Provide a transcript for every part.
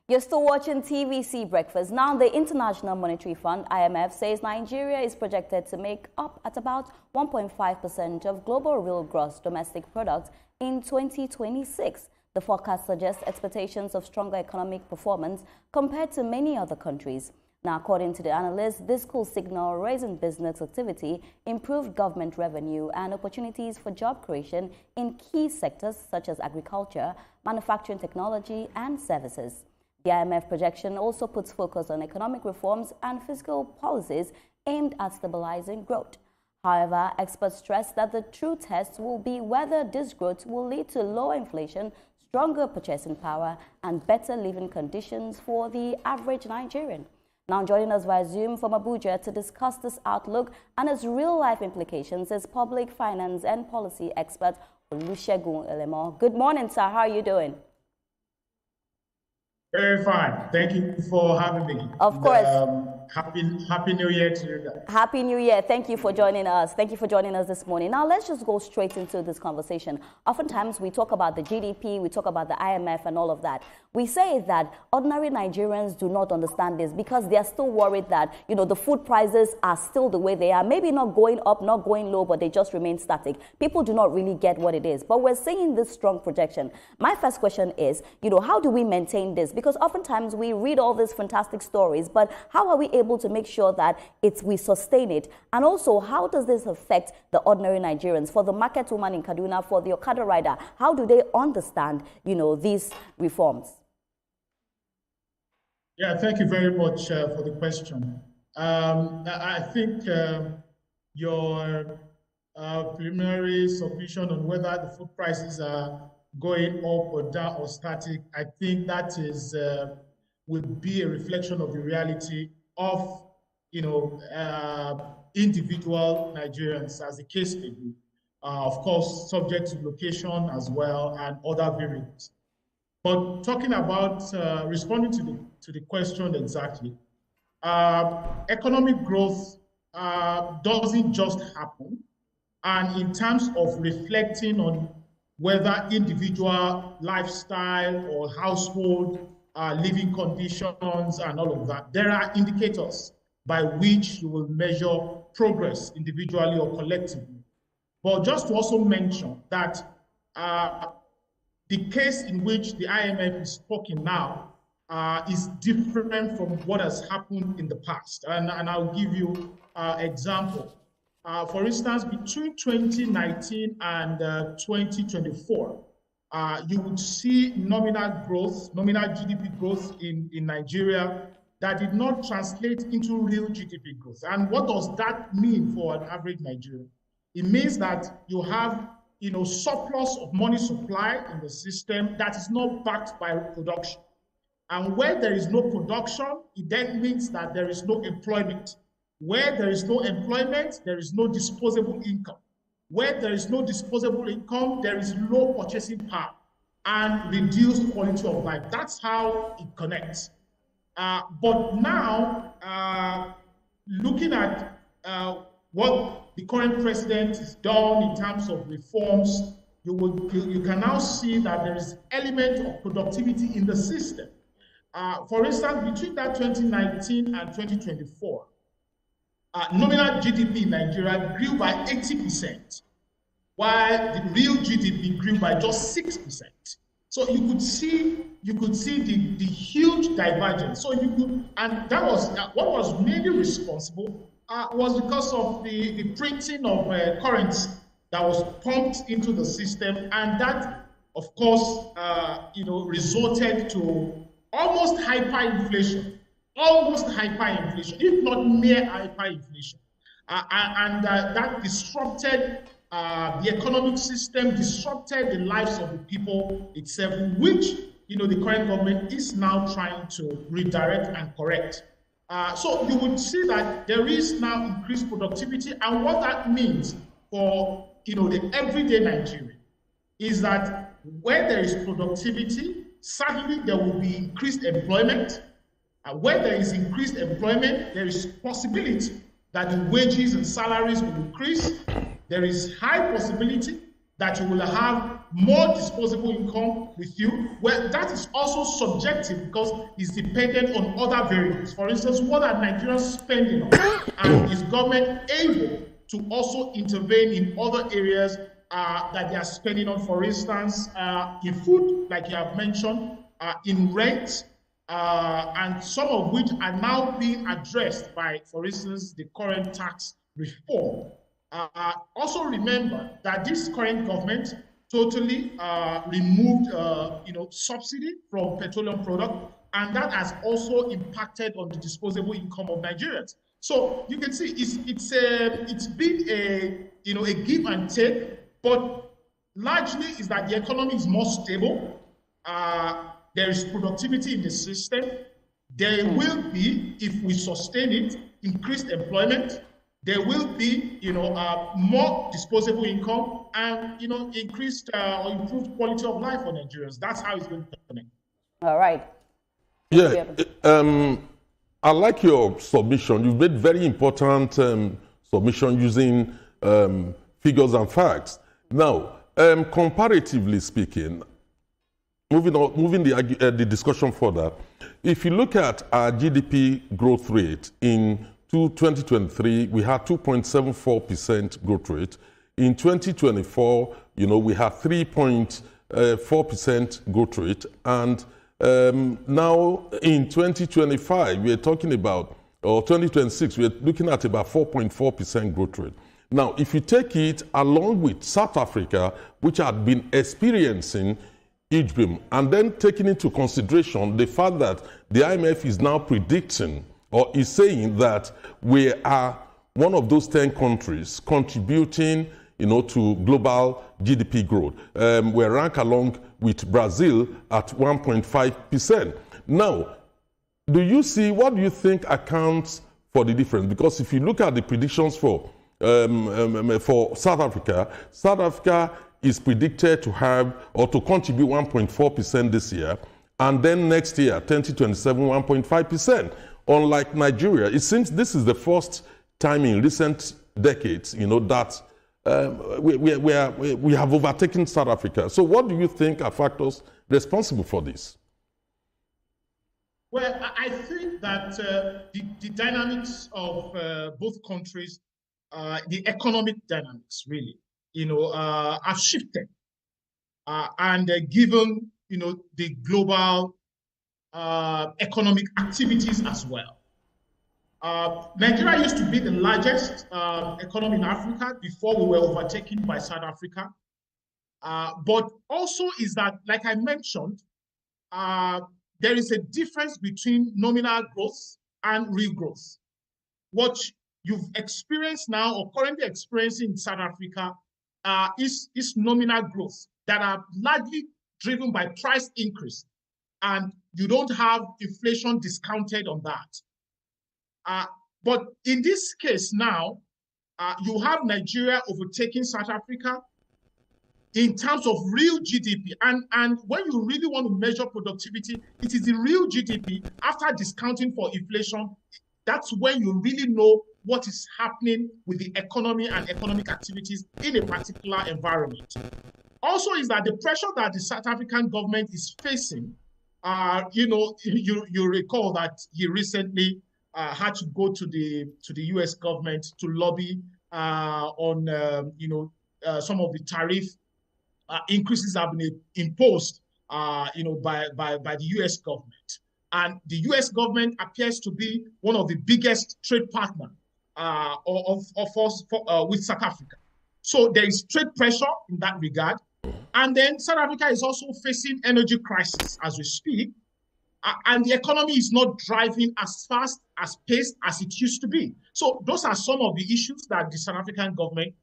You're still watching TVC Breakfast. Now, the International Monetary Fund, IMF, says Nigeria is projected to make up at about 1.5% of global real gross domestic product in 2026. The forecast suggests expectations of stronger economic performance compared to many other countries. Now, according to the analysts, this could signal rising business activity, improved government revenue, and opportunities for job creation in key sectors such as agriculture, manufacturing technology, and services. The IMF projection also puts focus on economic reforms and fiscal policies aimed at stabilizing growth. However, experts stress that the true test will be whether this growth will lead to lower inflation, stronger purchasing power, and better living conditions for the average Nigerian. Now, joining us via Zoom from Abuja to discuss this outlook and its real-life implications is public finance and policy expert Olusegun Elemo. Good morning, sir. How are you doing? Very fine. Thank you for having me. Of course. Happy New Year to you guys. Happy New Year. Thank you for joining us. Thank you for joining us this morning. Now, let's just go straight into this conversation. Oftentimes, we talk about the GDP, we talk about the IMF and all of that. We say that ordinary Nigerians do not understand this because they are still worried that, the food prices are still the way they are. Maybe not going up, not going low, but they just remain static. People do not really get what it is. But we're seeing this strong projection. My first question is, how do we maintain this? Because oftentimes we read all these fantastic stories, but how are we able to make sure that we sustain it? And also, how does this affect the ordinary Nigerians? For the market woman in Kaduna, for the Okada rider, how do they understand, these reforms? Yeah, thank you very much for the question. I think your preliminary submission on whether the food prices are going up or down or static, I think that is would be a reflection of the reality of individual Nigerians, as the case may be. Of course, subject to location as well and other variables. But talking about responding to the question exactly, economic growth doesn't just happen, and in terms of reflecting on whether individual lifestyle or household living conditions and all of that, there are indicators by which you will measure progress individually or collectively. But just to also mention that the case in which the IMF is talking now is different from what has happened in the past. And I'll give you an example. For instance, between 2019 and 2024, you would see nominal GDP growth in Nigeria that did not translate into real GDP growth. And what does that mean for an average Nigerian? It means that you have surplus of money supply in the system that is not backed by production. And where there is no production, it then means that there is no employment. Where there is no employment, there is no disposable income. Where there is no disposable income, there is low purchasing power and reduced quality of life. That's how it connects. But now, looking at what the current president has done in terms of reforms, you can now see that there is element of productivity in the system. For instance, between that 2019 and 2024, nominal GDP in Nigeria grew by 80%, while the real GDP grew by just 6%. So you could see the huge divergence. And that was what was mainly responsible was because of the printing of currency that was pumped into the system, and that, of course, resulted to almost hyperinflation, if not near hyperinflation, and that disrupted the economic system, disrupted the lives of the people itself, which the current government is now trying to redirect and correct. So you would see that there is now increased productivity, and what that means for the everyday Nigerian is that where there is productivity, certainly there will be increased employment. Where there is increased employment, there is possibility that the wages and salaries will increase. There is high possibility that you will have more disposable income with you. Well, that is also subjective because it's dependent on other variables. For instance, what are Nigerians spending on? And is government able to also intervene in other areas that they are spending on, for instance, in food, like you have mentioned, in rent, and some of which are now being addressed by, for instance, the current tax reform. Also remember that this current government totally removed, subsidy from petroleum product, and that has also impacted on the disposable income of Nigerians. So you can see it's been a give and take, but largely is that the economy is more stable. There is productivity in the system. There will be, if we sustain it, increased employment. There will be, more disposable income and, increased or improved quality of life for Nigerians. That's how it's going to happen. All right. Yeah, I like your submission. You've made very important submission using figures and facts. Now, comparatively speaking, moving the discussion further, if you look at our GDP growth rate in 2023, we had 2.74% growth rate. In 2024, we have 3.4% growth rate. And now in 2025, we're talking about, or 2026, we're looking at about 4.4% growth rate. Now, if you take it along with South Africa, which had been experiencing huge boom, and then taking into consideration the fact that the IMF is now predicting or is saying that we are one of those 10 countries contributing, to global GDP growth. We're ranked along with Brazil at 1.5%. Now, what do you think accounts for the difference? Because if you look at the predictions for South Africa is predicted to have or to contribute 1.4% this year, and then next year, 2027, 1.5%. Unlike Nigeria, it seems this is the first time in recent decades, that we have overtaken South Africa. So what do you think are factors responsible for this? Well, I think that the dynamics of both countries, the economic dynamics really, have shifted and given, the global economic activities as well. Nigeria used to be the largest economy in Africa before we were overtaken by South Africa. But also is that, like I mentioned, there is a difference between nominal growth and real growth. What you've experienced now or currently experiencing in South Africa is nominal growth that are largely driven by price increase. And you don't have inflation discounted on that. But in this case now, you have Nigeria overtaking South Africa in terms of real GDP. And when you really want to measure productivity, it is the real GDP after discounting for inflation. That's when you really know what is happening with the economy and economic activities in a particular environment. Also is that the pressure that the South African government is facing, you recall that he recently had to go to the U.S. government to lobby on some of the tariff increases have been imposed by the U.S. government, and the U.S. government appears to be one of the biggest trade partners with South Africa. So there is trade pressure in that regard, and then South Africa is also facing energy crisis as we speak. And the economy is not driving as fast, as paced as it used to be. So those are some of the issues that the South African government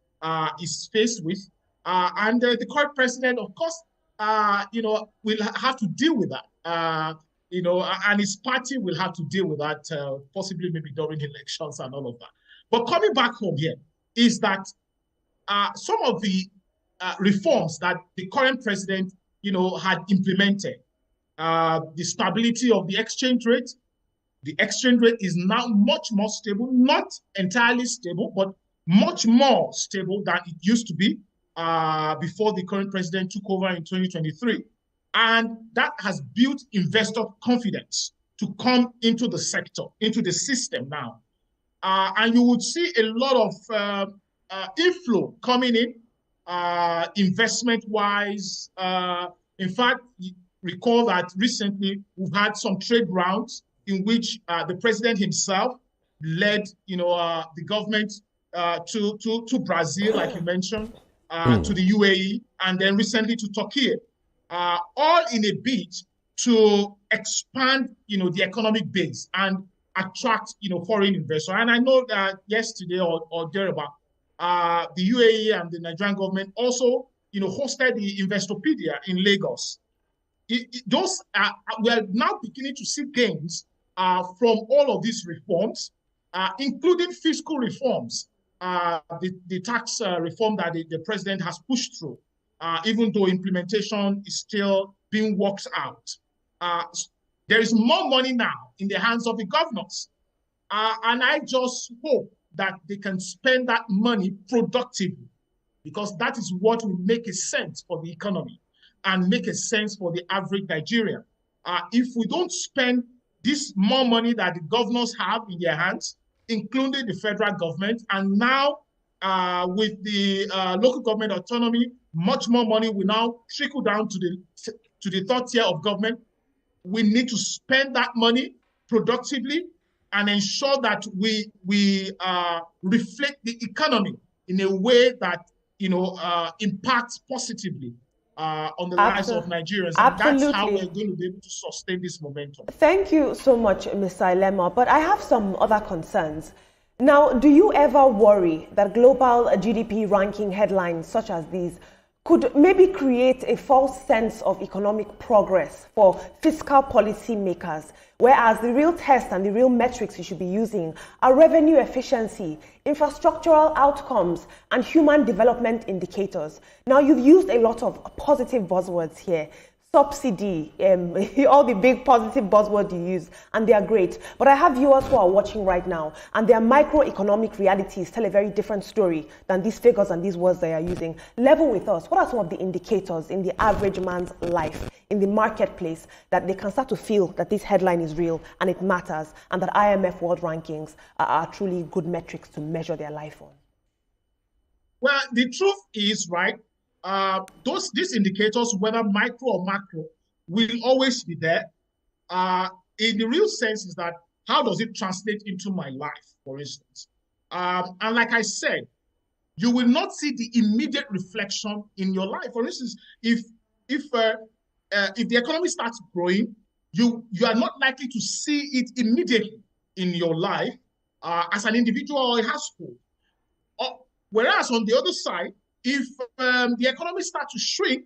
is faced with. And the current president, of course, will have to deal with that. And his party will have to deal with that, possibly maybe during elections and all of that. But coming back home here is that some of the reforms that the current president, had implemented, the stability of the exchange rate. The exchange rate is now much more stable, not entirely stable, but much more stable than it used to be. before the current president took over in 2023. And that has built investor confidence to come into the sector, into the system now. And you would see a lot of inflow coming in, investment-wise. In fact, recall that recently we've had some trade rounds in which the president himself led, the government to Brazil, like you mentioned, to the UAE, and then recently to Turkey, all in a bid to expand, the economic base and attract, foreign investors. And I know that yesterday or thereabout, the UAE and the Nigerian government also, hosted the Investopedia in Lagos. We are now beginning to see gains from all of these reforms, including fiscal reforms, the tax reform that the president has pushed through, even though implementation is still being worked out. There is more money now in the hands of the governors. And I just hope that they can spend that money productively, because that is what will make a sense for the economy and make a sense for the average Nigerian. If we don't spend this more money that the governors have in their hands, including the federal government, and now with the local government autonomy, much more money will now trickle down to the third tier of government. We need to spend that money productively and ensure that we reflect the economy in a way that impacts positively on the lives of Nigerians. And that's how we're going to be able to sustain this momentum. Thank you so much, Mr. Elemo. But I have some other concerns. Now, do you ever worry that global GDP ranking headlines such as these could maybe create a false sense of economic progress for fiscal policy makers, whereas the real test and the real metrics you should be using are revenue efficiency, infrastructural outcomes, and human development indicators? Now, you've used a lot of positive buzzwords here. Subsidy, all the big positive buzzwords you use, and they are great. But I have viewers who are watching right now, and their microeconomic realities tell a very different story than these figures and these words they are using. Level with us. What are some of the indicators in the average man's life, in the marketplace, that they can start to feel that this headline is real and it matters, and that IMF World Rankings are truly good metrics to measure their life on? Well, the truth is, right, these indicators, whether micro or macro, will always be there. In the real sense is that, how does it translate into my life, for instance? And like I said, you will not see the immediate reflection in your life. For instance, if the economy starts growing, you are not likely to see it immediately in your life as an individual or a household. Whereas on the other side, if the economy starts to shrink,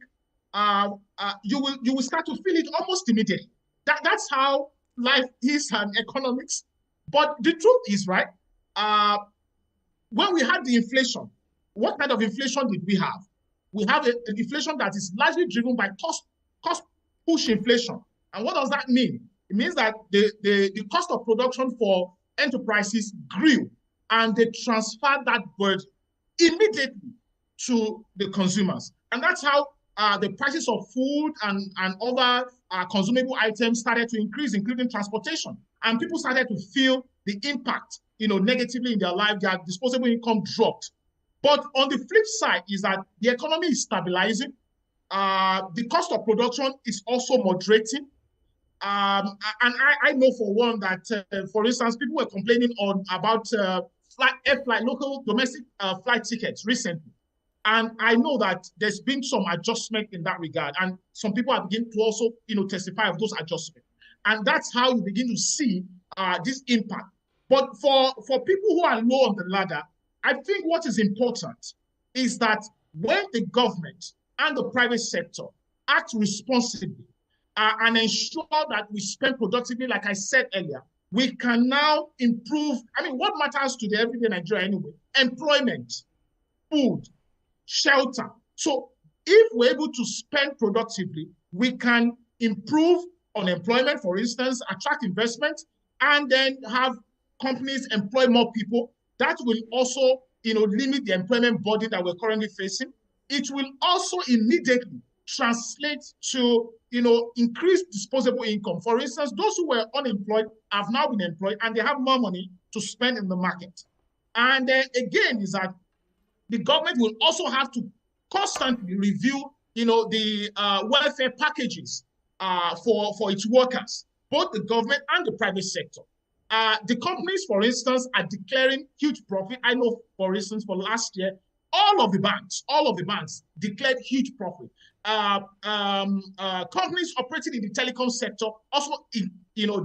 you will start to feel it almost immediately. That's how life is and economics. But the truth is, right, when we had the inflation, what kind of inflation did we have? We have an inflation that is largely driven by cost push inflation. And what does that mean? It means that the cost of production for enterprises grew, and they transferred that burden immediately to the consumers. And that's how the prices of food and other consumable items started to increase, including transportation. And people started to feel the impact, negatively in their life. Their disposable income dropped. But on the flip side is that the economy is stabilizing. The cost of production is also moderating. And I know for one that, for instance, people were complaining about local domestic flight tickets recently. And I know that there's been some adjustment in that regard. And some people are beginning to also, testify of those adjustments. And that's how you begin to see this impact. But for people who are low on the ladder, I think what is important is that when the government and the private sector act responsibly and ensure that we spend productively, like I said earlier, we can now improve. What matters to the everyday Nigerian anyway? Employment, food, shelter. So if we're able to spend productively, we can improve unemployment, for instance, attract investment, and then have companies employ more people. That will also, limit the employment burden that we're currently facing. it will also immediately translate to, increased disposable income. For instance, those who were unemployed have now been employed and they have more money to spend in the market. And again, is that the government will also have to constantly review, the welfare packages for its workers, both the government and the private sector. The companies, for instance, are declaring huge profit. I know, for instance, for last year, all of the banks declared huge profit. Companies operating in the telecom sector also,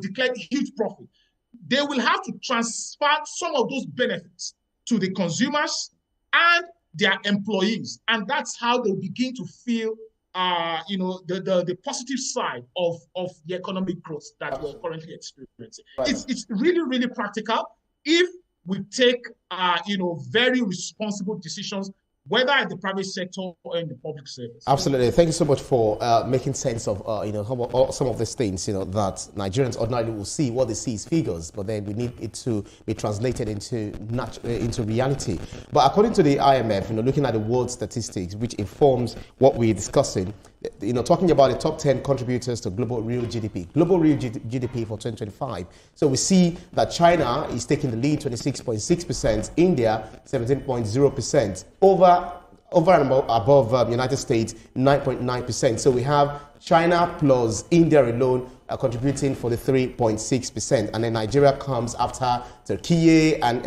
declared huge profit. They will have to transfer some of those benefits to the consumers and their employees, and that's how they'll begin to feel, the positive side of the economic growth that we're currently experiencing. Right. It's really, really practical if we take, very responsible decisions, whether in the private sector or in the public service. Absolutely. Thank you so much for making sense of, some of these things, that Nigerians ordinarily will see. What they see is figures, but then we need it to be translated into reality. But according to the IMF, looking at the world statistics, which informs what we're discussing, talking about the top 10 contributors to global real GDP for 2025. So we see that China is taking the lead, 26.6%, India, 17.0%, over and above United States, 9.9%. So we have China plus India alone contributing for the 3.6%. And then Nigeria comes after Turkey and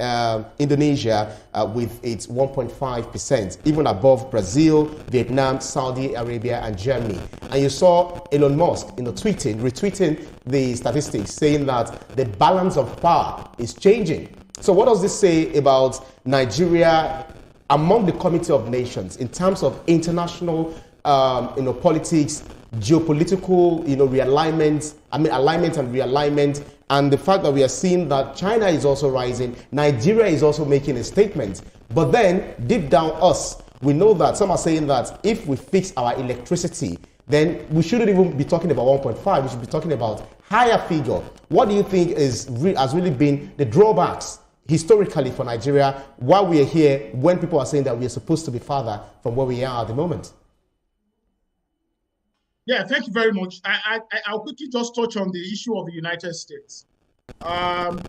Indonesia with its 1.5%, even above Brazil, Vietnam, Saudi Arabia, and Germany. And you saw Elon Musk, retweeting the statistics, saying that the balance of power is changing. So what does this say about Nigeria among the Committee of Nations in terms of international, politics, geopolitical, alignment and realignment, and the fact that we are seeing that China is also rising, Nigeria is also making a statement. But then, deep down we know that some are saying that if we fix our electricity, then we shouldn't even be talking about 1.5, we should be talking about higher figure. What do you think has really been the drawbacks historically for Nigeria while we are here, when people are saying that we are supposed to be farther from where we are at the moment? Yeah, thank you very much. I'll quickly just touch on the issue of the United States. The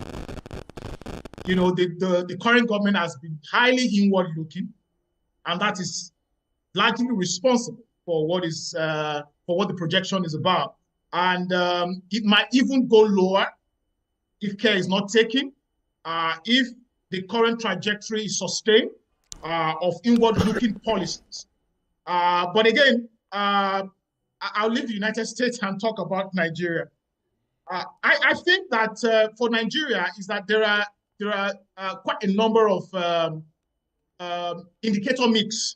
current government has been highly inward looking, and that is largely responsible for what the projection is about. And it might even go lower if care is not taken. If the current trajectory is sustained of inward-looking policies. But again, I'll leave the United States and talk about Nigeria. I think that for Nigeria is that there are quite a number of indicator mix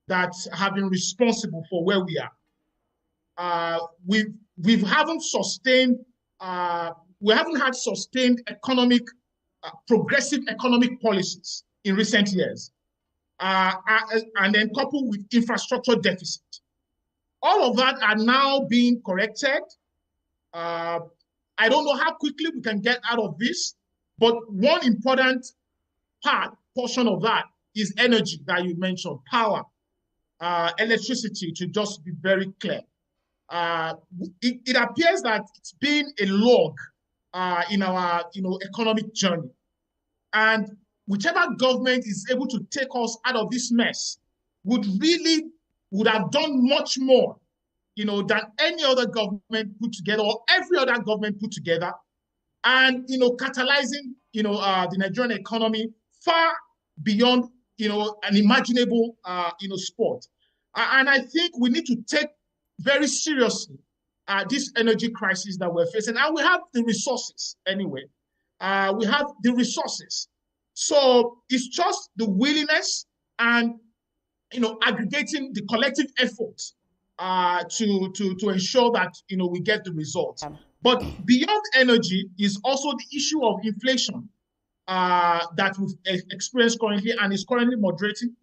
that have been responsible for where we are. We haven't had sustained progressive economic policies in recent years, and then coupled with infrastructure deficit. All of that are now being corrected. I don't know how quickly we can get out of this, but one important portion of that is energy that you mentioned, power, electricity, to just be very clear. It appears that it's been a log in our economic journey. And whichever government is able to take us out of this mess would have done much more, than any other government put together or every other government put together, and catalyzing the Nigerian economy far beyond an imaginable sport. And I think we need to take very seriously this energy crisis that we're facing, and we have the resources anyway. We have the resources, so it's just the willingness and aggregating the collective efforts to ensure that we get the results. But beyond energy is also the issue of inflation that we've experienced currently and is currently moderating.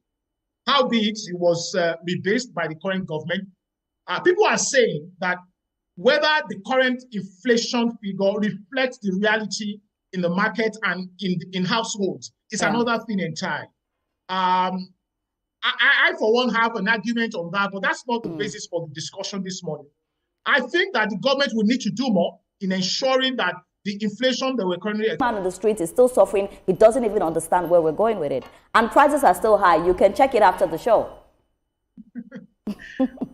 Howbeit, it was rebased by the current government. People are saying that whether the current inflation figure reflects the reality in the market and in households is another thing entirely. I for one, have an argument on that, but that's not the basis for the discussion this morning. I think that the government will need to do more in ensuring that the inflation that we're currently... The man on the street is still suffering. He doesn't even understand where we're going with it. And prices are still high. You can check it after the show.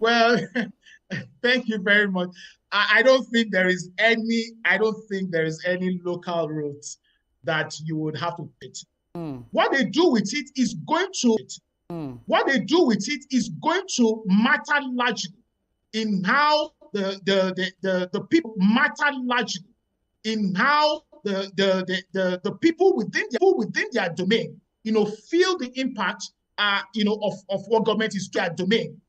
Well, thank you very much. I don't think there is any local route that you would have to pay. What they do with it is going to matter largely in how the people matter largely in how the people within their domain, feel the impact, of what government is doing. Their domain,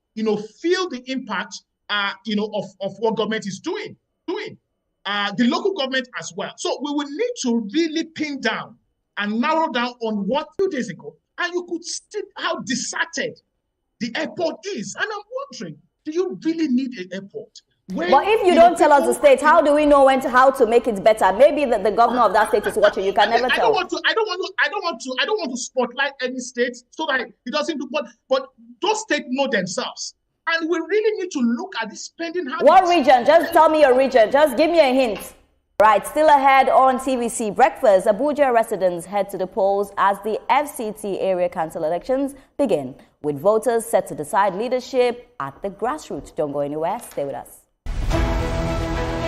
feel the impact, of what government is doing. The local government as well. So we will need to really pin down and narrow down on what 2 days ago, and you could see how deserted the airport is. And I'm wondering, do you really need an airport? But if you don't tell us the state, how do we know how to make it better? Maybe the governor of that state is watching. You can never tell. I don't want to spotlight any state so that it doesn't do. But those states know themselves, and we really need to look at the spending habits. What region? Just tell me your region. Just give me a hint. Right, still ahead on TVC Breakfast, Abuja residents head to the polls as the FCT area council elections begin, with voters set to decide leadership at the grassroots. Don't go anywhere. Stay with us.